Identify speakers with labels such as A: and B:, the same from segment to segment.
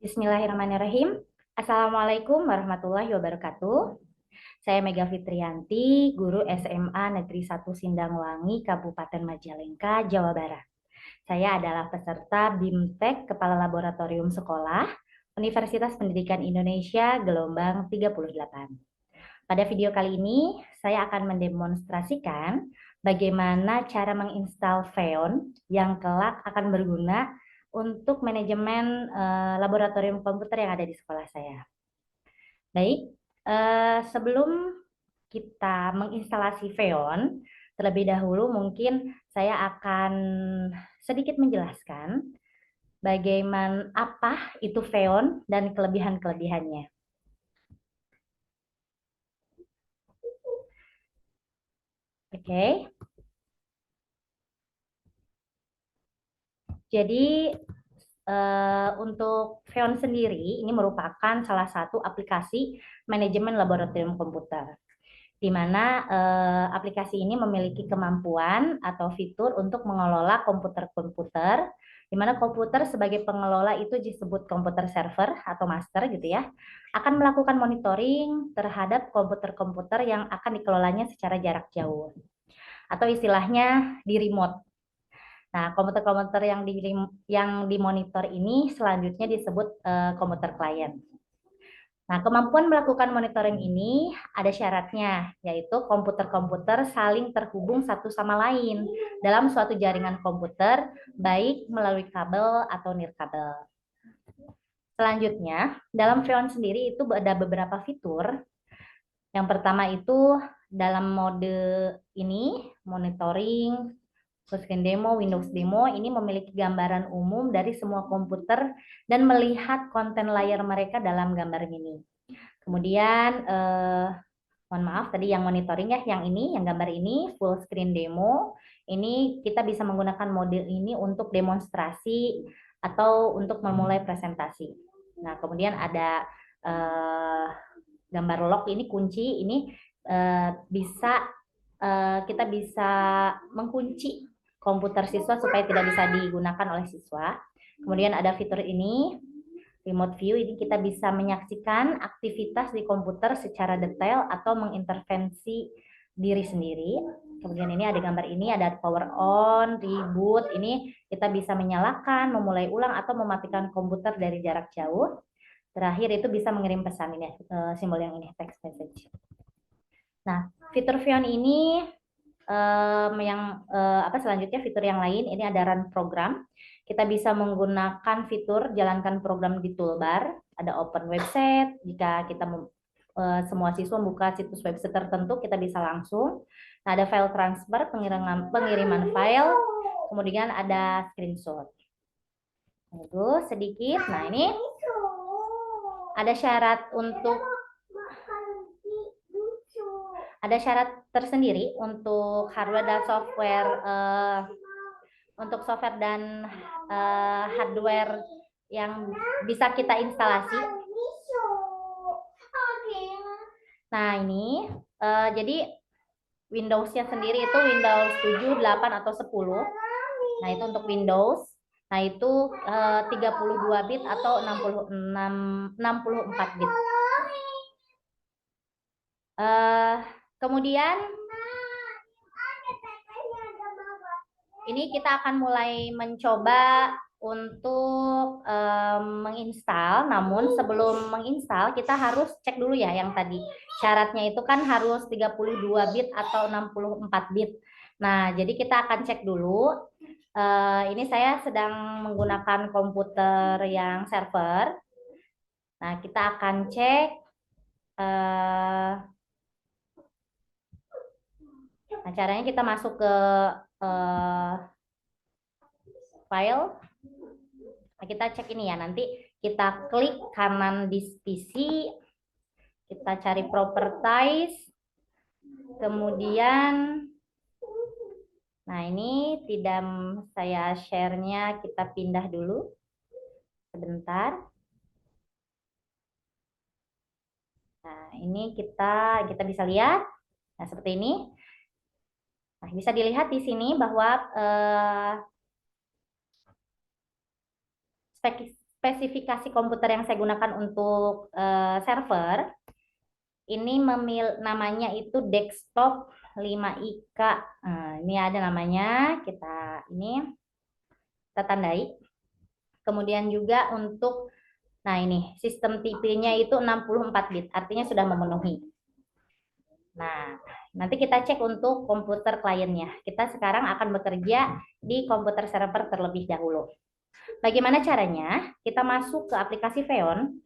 A: Bismillahirrahmanirrahim. Assalamualaikum warahmatullahi wabarakatuh. Saya Mega Fitriyanti, guru SMA Negeri 1 Sindangwangi, Kabupaten Majalengka, Jawa Barat. Saya adalah peserta BIMTEK Kepala Laboratorium Sekolah Universitas Pendidikan Indonesia gelombang 38. Pada video kali ini, saya akan mendemonstrasikan bagaimana cara menginstal Xeon yang kelak akan berguna untuk manajemen laboratorium komputer yang ada di sekolah saya. Baik, sebelum kita menginstalasi Xeon, terlebih dahulu mungkin saya akan sedikit menjelaskan bagaimana apa itu Xeon dan kelebihan-kelebihannya. Oke. Jadi untuk Xeon sendiri ini merupakan salah satu aplikasi manajemen laboratorium komputer, di mana aplikasi ini memiliki kemampuan atau fitur untuk mengelola komputer-komputer, di mana komputer sebagai pengelola itu disebut komputer server atau master gitu ya, akan melakukan monitoring terhadap komputer-komputer yang akan dikelolanya secara jarak jauh, atau istilahnya di remote. Nah, komputer-komputer yang dimonitor ini selanjutnya disebut komputer klien. Nah, kemampuan melakukan monitoring ini ada syaratnya, yaitu komputer-komputer saling terhubung satu sama lain dalam suatu jaringan komputer, baik melalui kabel atau nirkabel. Selanjutnya, dalam Xeon sendiri itu ada beberapa fitur. Yang pertama itu dalam mode ini, monitoring, full screen demo, Windows demo, ini memiliki gambaran umum dari semua komputer dan melihat konten layar mereka dalam gambar mini. Kemudian, mohon maaf tadi yang monitoring ya, yang ini, yang gambar ini, full screen demo, ini kita bisa menggunakan mode ini untuk demonstrasi atau untuk memulai presentasi. Nah, kemudian ada gambar lock ini kunci, ini kita bisa mengkunci komputer siswa supaya tidak bisa digunakan oleh siswa. Kemudian ada fitur ini, remote view, ini kita bisa menyaksikan aktivitas di komputer secara detail atau mengintervensi diri sendiri. Kemudian ini ada gambar ini, ada power on, reboot, ini kita bisa menyalakan, memulai ulang, atau mematikan komputer dari jarak jauh. Terakhir itu bisa mengirim pesan, ini simbol yang ini, text message. Nah, fitur Xeon ini selanjutnya fitur yang lain ini ada run program. Kita bisa menggunakan fitur jalankan program di toolbar, ada open website. Jika kita semua siswa buka situs website tertentu, kita bisa langsung. Nah, ada file transfer, pengiriman file, kemudian ada screenshot. Itu sedikit. Nah, ini ada syarat tersendiri untuk hardware dan software, untuk software dan hardware yang bisa kita instalasi. Nah, ini jadi Windows-nya sendiri itu Windows 7, 8 atau 10. Nah, itu untuk Windows. Nah, itu 32 bit atau 64 bit. Kemudian ini kita akan mulai mencoba untuk menginstal. Namun sebelum menginstal kita harus cek dulu ya yang tadi. Syaratnya itu kan harus 32 bit atau 64 bit. Nah, jadi kita akan cek dulu. Ini saya sedang menggunakan komputer yang server. Nah, kita akan cek. Nah, caranya kita masuk ke file. Nah, kita cek ini ya, nanti kita klik kanan di PC, kita cari properties, kemudian, nah ini tidak saya share-nya, kita pindah dulu, sebentar. Nah, ini kita bisa lihat, nah seperti ini. Nah, bisa dilihat di sini bahwa spesifikasi komputer yang saya gunakan untuk server ini namanya itu desktop 5IK. Nah, ini ada namanya, kita tandai. Kemudian juga untuk, nah ini sistem tipenya itu 64 bit, artinya sudah memenuhi. Nah, nanti kita cek untuk komputer kliennya. Kita sekarang akan bekerja di komputer server terlebih dahulu. Bagaimana caranya? Kita masuk ke aplikasi Xeon.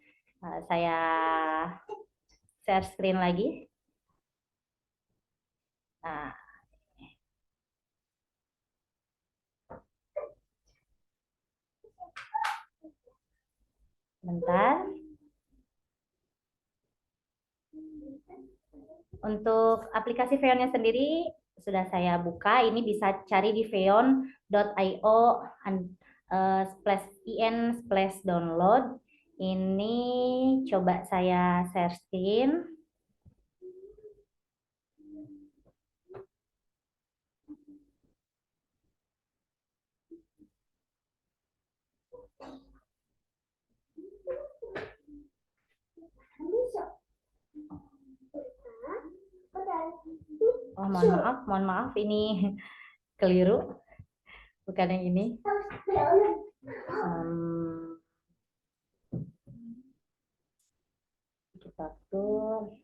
A: Saya share screen lagi. Nah, bentar. Untuk aplikasi Xeonnya sendiri sudah saya buka. Ini bisa cari di xeon.io /in/download. Ini coba saya share screen. Oh, mohon maaf, ini keliru, bukan yang ini. Kita tuh,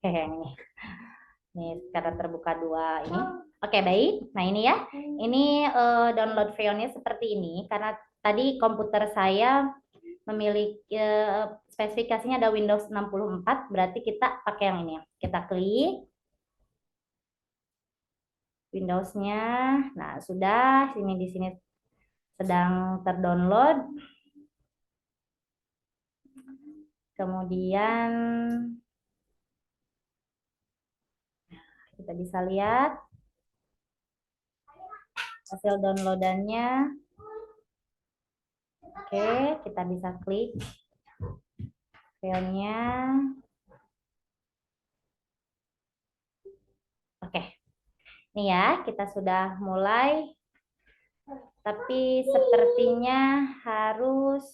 A: yang ini. Ini karena terbuka dua ini. Oke, baik. Nah, ini ya. Ini download filenya seperti ini karena tadi komputer saya memiliki spesifikasinya ada Windows 64, berarti kita pakai yang ini. Kita klik Windows-nya. Nah, sudah di sini sedang terdownload. Kemudian kita bisa lihat hasil downloadannya. Oke, kita bisa klik filenya. Oke, ini ya, kita sudah mulai. Tapi sepertinya harus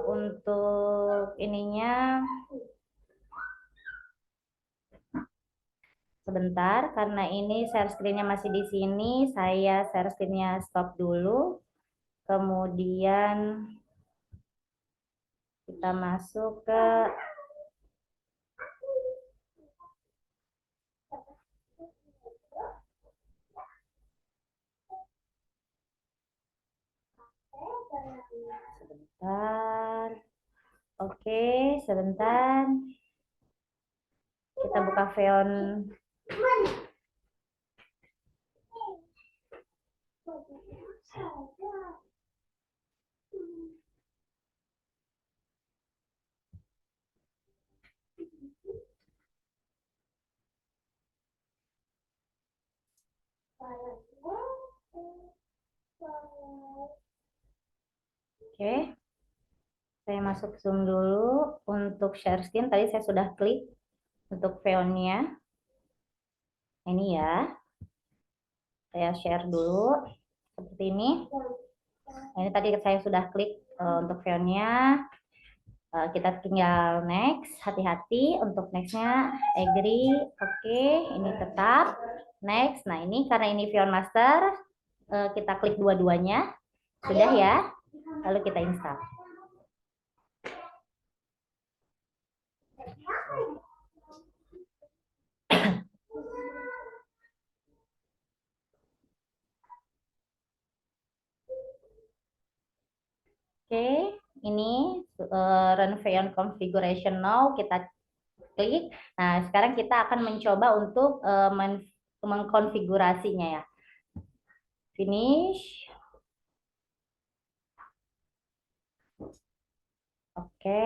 A: untuk ininya sebentar, karena ini share screen-nya masih di sini. Saya share screen-nya stop dulu. Kemudian kita masuk ke sebentar. Oke, sebentar. Kita buka Xeon. Oke, saya masuk Zoom dulu. Untuk share screen tadi saya sudah klik untuk Xeon-nya. Ini ya, saya share dulu seperti ini. Nah, ini tadi saya sudah klik untuk Xeon-nya. Kita tinggal next, hati-hati untuk nextnya agree, oke, ini tetap next. Nah, ini karena ini Xeon Master, kita klik dua-duanya, sudah ya, lalu kita install. Oke, ini run Xeon configuration now, kita klik. Nah, sekarang kita akan mencoba untuk mengkonfigurasinya ya. Finish. Oke.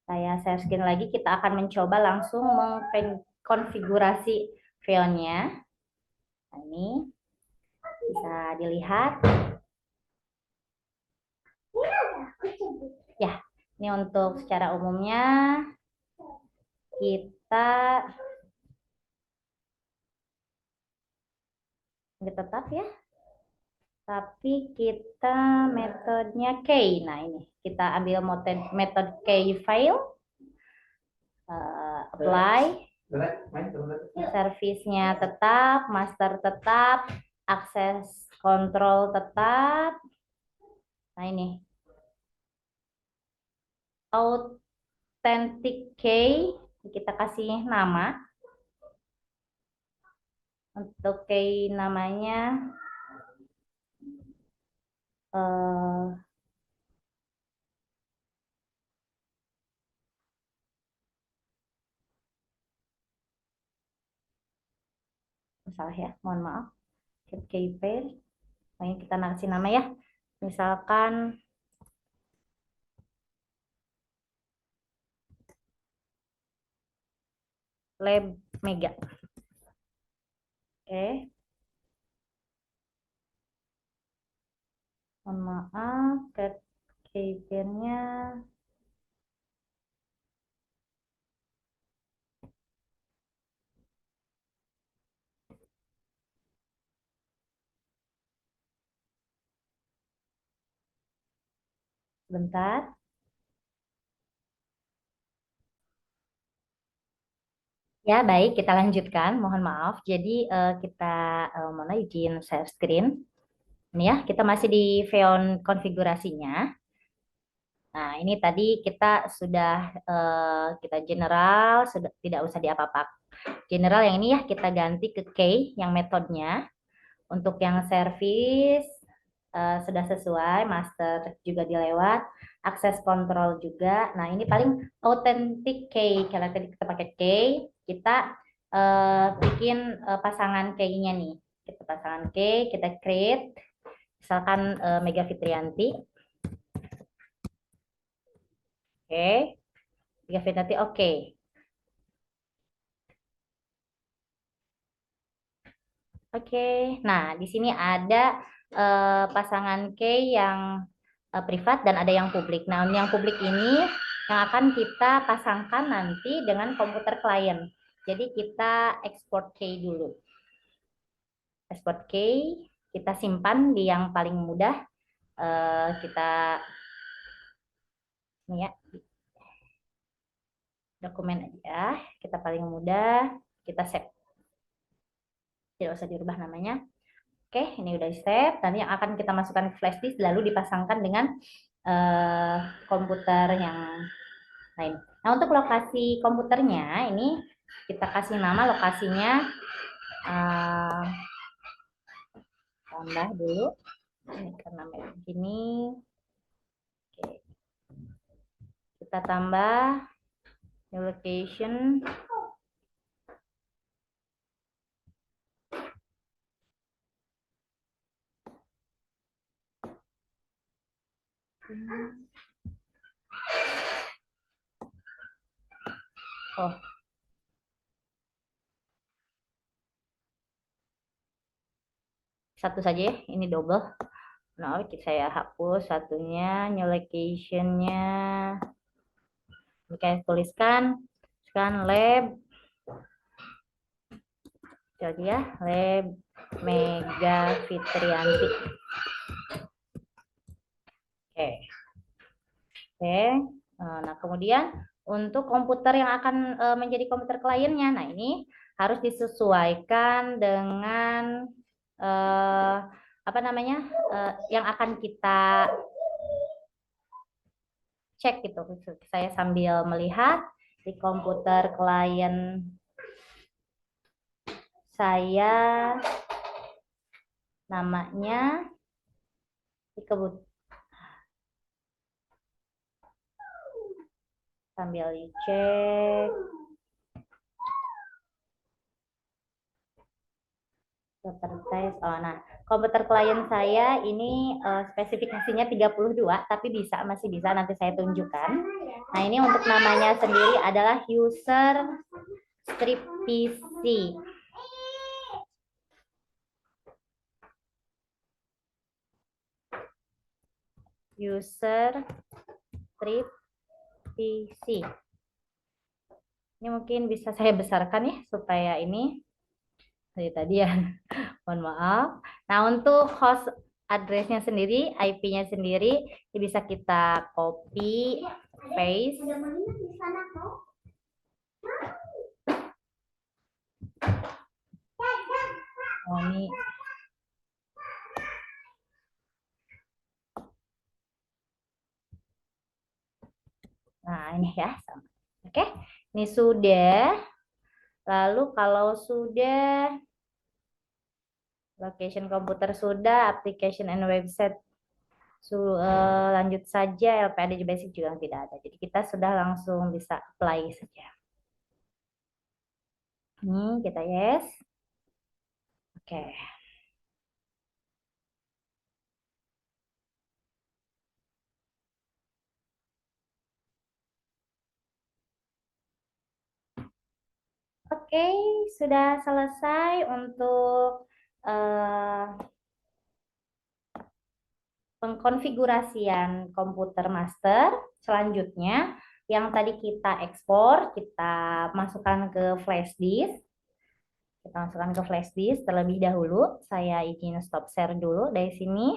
A: Saya share screen lagi, kita akan mencoba langsung mengkonfigurasi Xeon-nya. Nah, ini bisa dilihat. Ya, ini untuk secara umumnya kita nggak tetap ya, tapi kita metodenya key. Nah, ini kita ambil metode key file, apply, service-nya tetap, master tetap, akses kontrol tetap. Nah, ini authentic key, kita kasih nama. Untuk key namanya salah ya, mohon maaf. Key pair, makanya kita kasih nama ya. Misalkan lab mega. Oke. Mohon maaf, key pair-nya bentar. Ya, baik, kita lanjutkan. Mohon maaf. Jadi kita mana izin share screen. Ini ya, kita masih di Xeon konfigurasinya. Nah, ini tadi kita sudah kita general, sudah tidak usah diapa-apa. General yang ini ya kita ganti ke key yang metodenya. Untuk yang service sudah sesuai, master juga dilewat, akses kontrol juga. Nah, ini paling authentic key. Kalau tadi kita pakai key, kita bikin pasangan key-nya nih. Kita pasangan key, kita create. Misalkan Mega Fitrianti. Oke. Mega Fitrianti, oke. Oke. Nah, di sini ada pasangan key yang privat dan ada yang publik. Nah, yang publik ini yang akan kita pasangkan nanti dengan komputer klien. Jadi kita export key dulu. Export key, kita simpan di yang paling mudah. Kita ini ya, dokumen aja. Kita paling mudah, kita save. Tidak usah dirubah namanya. Oke, ini udah di save. Nanti yang akan kita masukkan ke flash disk lalu dipasangkan dengan komputer yang lain. Nah, untuk lokasi komputernya ini kita kasih nama lokasinya tambah dulu. Ini karena begini. Oke. Kita tambah new location. Oh. Satu saja ya, ini double. Nah, saya hapus satunya, new location-nya. Oke, tuliskan sekarang lab. Jadi ya, lab Mega Fitrianti. Oke. Oke. Nah, kemudian untuk komputer yang akan menjadi komputer kliennya, nah ini harus disesuaikan dengan apa namanya yang akan kita cek gitu. Saya sambil melihat di komputer klien saya namanya sambil dicek. Oh, nah, komputer klien saya ini spesifikasinya 32, tapi masih bisa nanti saya tunjukkan. Nah, ini untuk namanya sendiri adalah user script PC. user strip PC. Ini mungkin bisa saya besarkan ya supaya ini dari tadi ya. Mohon maaf. Nah, untuk host address-nya sendiri, IP-nya sendiri, ini bisa kita copy, paste. Oh, ini. Nah, ini ya. Oke, ini sudah. Lalu kalau sudah, location komputer sudah, application and website lanjut saja, LPAD basic juga tidak ada. Jadi kita sudah langsung bisa apply saja. Ini kita yes. Oke. Oke, sudah selesai untuk pengkonfigurasian komputer master. Selanjutnya, yang tadi kita ekspor, kita masukkan ke flash disk. Kita masukkan ke flash disk terlebih dahulu. Saya izin stop share dulu dari sini.